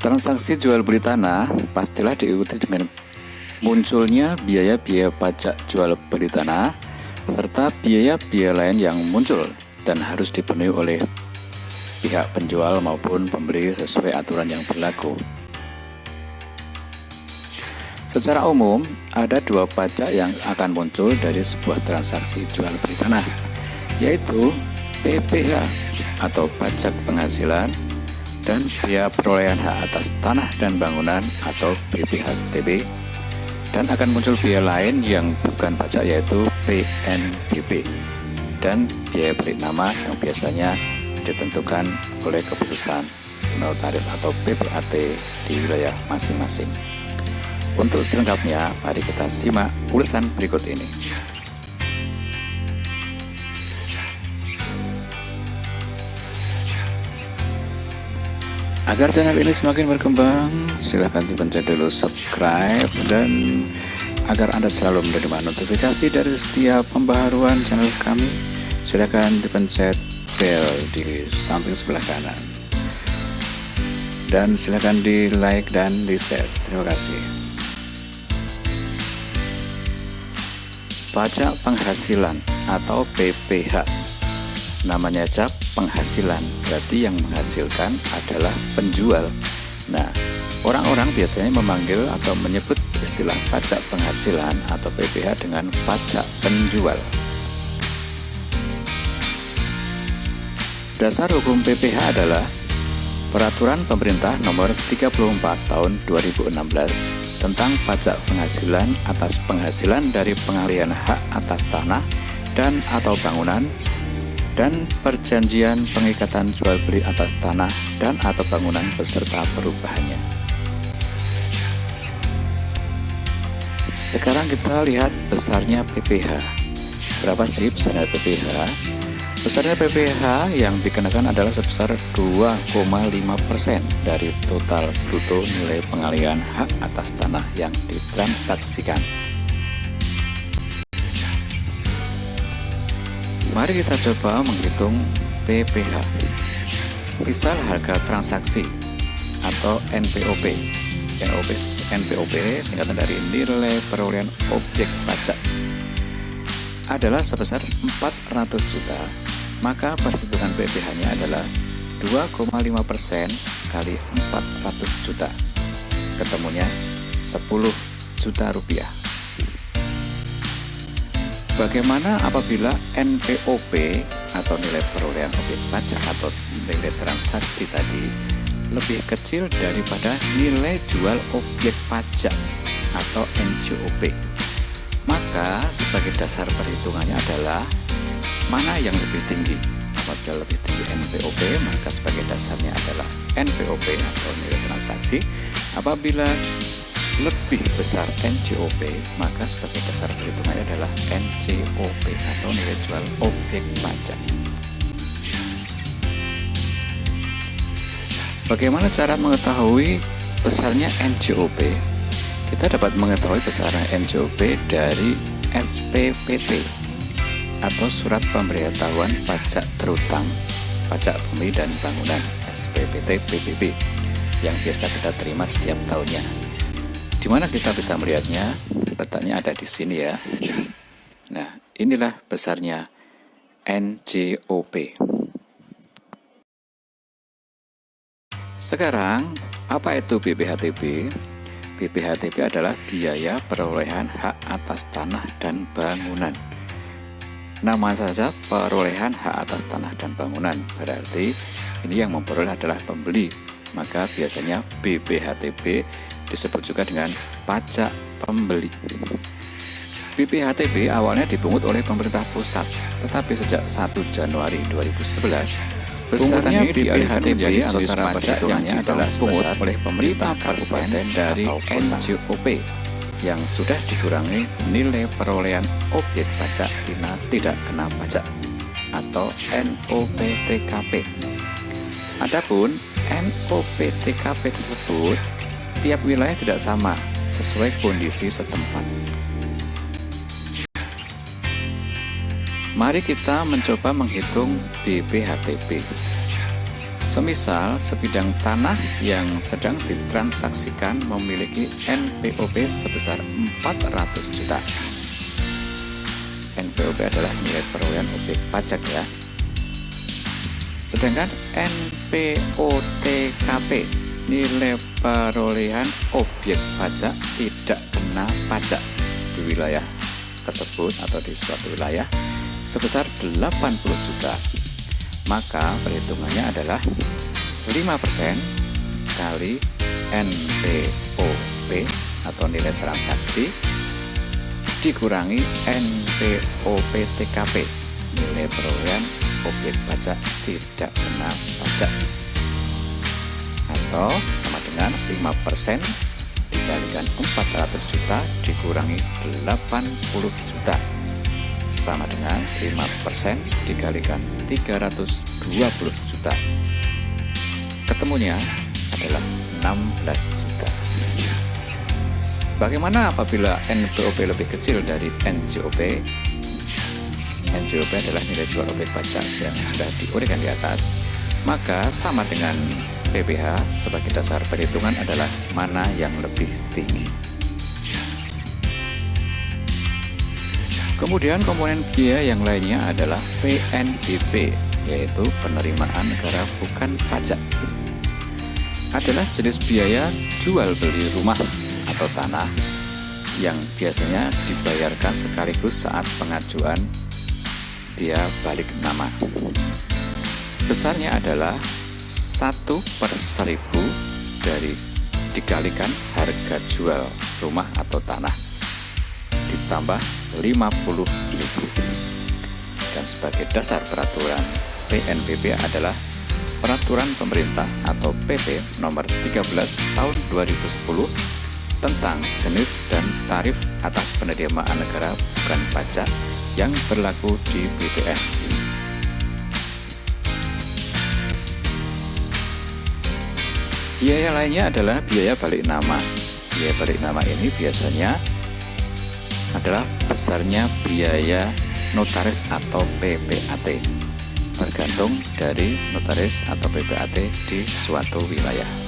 Transaksi jual beli tanah pastilah diikuti dengan munculnya biaya-biaya pajak jual beli tanah serta biaya-biaya lain yang muncul dan harus dipenuhi oleh pihak penjual maupun pembeli sesuai aturan yang berlaku. Secara umum, ada dua pajak yang akan muncul dari sebuah transaksi jual beli tanah, yaitu PPH atau pajak penghasilan dan biaya perolehan hak atas tanah dan bangunan atau BPHTB, dan akan muncul biaya lain yang bukan pajak yaitu PNBP dan biaya balik nama yang biasanya ditentukan oleh keputusan notaris atau PPAT di wilayah masing-masing. Untuk selengkapnya, mari kita simak ulasan berikut ini. Agar channel ini semakin berkembang, silahkan dipencet dulu subscribe, dan agar Anda selalu menerima notifikasi dari setiap pembaharuan channel kami, silahkan dipencet bel di samping sebelah kanan. Dan silahkan di like dan di share. Terima kasih. Pajak penghasilan atau PPH. Namanya aja penghasilan, berarti yang menghasilkan adalah penjual. Nah, orang-orang biasanya memanggil atau menyebut istilah pajak penghasilan atau PPH dengan pajak penjual. Dasar hukum PPH adalah Peraturan Pemerintah Nomor 34 Tahun 2016 tentang pajak penghasilan atas penghasilan dari pengalihan hak atas tanah dan atau bangunan, dan perjanjian pengikatan jual beli atas tanah dan atau bangunan beserta perubahannya. Sekarang kita lihat besarnya PPH. Berapa sih besarnya PPH? Besarnya PPH yang dikenakan adalah sebesar 2,5% dari total bruto nilai pengalihan hak atas tanah yang ditransaksikan. Mari kita coba menghitung PPH. Misal harga transaksi atau NPOP. NPOP singkatan dari nilai perolehan objek pajak adalah sebesar 400 juta, maka perhitungan PPH-nya adalah 2,5% kali 400 juta. Ketemunya 10 juta rupiah. Bagaimana apabila NPOP atau nilai perolehan objek pajak atau nilai transaksi tadi lebih kecil daripada nilai jual objek pajak atau NJOP? Maka sebagai dasar perhitungannya adalah mana yang lebih tinggi. Apabila lebih tinggi NPOP, maka sebagai dasarnya adalah NPOP atau nilai transaksi. Apabila lebih besar NJOP, maka sebagai dasar perhitungannya adalah NJOP atau nilai jual objek pajak. Bagaimana cara mengetahui besarnya NJOP? Kita dapat mengetahui besarnya NJOP dari SPPT atau Surat Pemberitahuan Pajak Terutang Pajak Bumi dan Bangunan SPPT PBB yang biasa kita terima setiap tahunnya. Di mana kita bisa melihatnya? Letaknya ada di sini ya. Nah, inilah besarnya NJOP. Sekarang, apa itu BPHTB? BPHTB adalah biaya perolehan hak atas tanah dan bangunan. Nama saja perolehan hak atas tanah dan bangunan, berarti ini yang memperoleh adalah pembeli. Maka biasanya BPHTB disebut juga dengan pajak pembeli. BPHTB awalnya dipungut oleh pemerintah pusat, tetapi sejak 1 Januari 2011, besarnya BPHTB antara pajak yang adalah dipungut oleh pemerintah kabupaten dari NJOP yang sudah dikurangi nilai perolehan objek pajak tidak kena pajak atau NOPTKP. Adapun NOPTKP tersebut tiap wilayah tidak sama sesuai kondisi setempat. Mari kita mencoba menghitung BPHTB. Semisal sebidang tanah yang sedang ditransaksikan memiliki NPOP sebesar 400 juta. NPOP adalah nilai perolehan objek pajak ya. Sedangkan NPOTKP, nilai perolehan objek pajak tidak kena pajak di wilayah tersebut atau di suatu wilayah sebesar 80 juta. Maka perhitungannya adalah 5% kali NPOP atau nilai transaksi dikurangi NPOPTKP, nilai perolehan objek pajak tidak kena pajak, atau sama dengan 5% dikalikan 400 juta dikurangi 80 juta sama dengan 5% dikalikan 320 juta. Ketemunya adalah 16 juta. Bagaimana apabila NPOP lebih kecil dari NJOP? NJOP adalah nilai jual objek pajak yang sudah diuraikan di atas. Maka sama dengan PPh sebagai dasar perhitungan adalah mana yang lebih tinggi. Kemudian komponen biaya yang lainnya adalah PNBP, yaitu penerimaan negara bukan pajak. Adalah jenis biaya jual beli rumah atau tanah yang biasanya dibayarkan sekaligus saat pengajuan biaya balik nama. Besarnya adalah 1/1000 dari dikalikan harga jual rumah atau tanah ditambah 50.000. Dan sebagai dasar peraturan PNBP adalah Peraturan Pemerintah atau PP nomor 13 tahun 2010 tentang jenis dan tarif atas penerimaan negara bukan pajak yang berlaku di BPN. Biaya lainnya adalah biaya balik nama. Biaya balik nama ini biasanya adalah besarnya biaya notaris atau PPAT, tergantung dari notaris atau PPAT di suatu wilayah.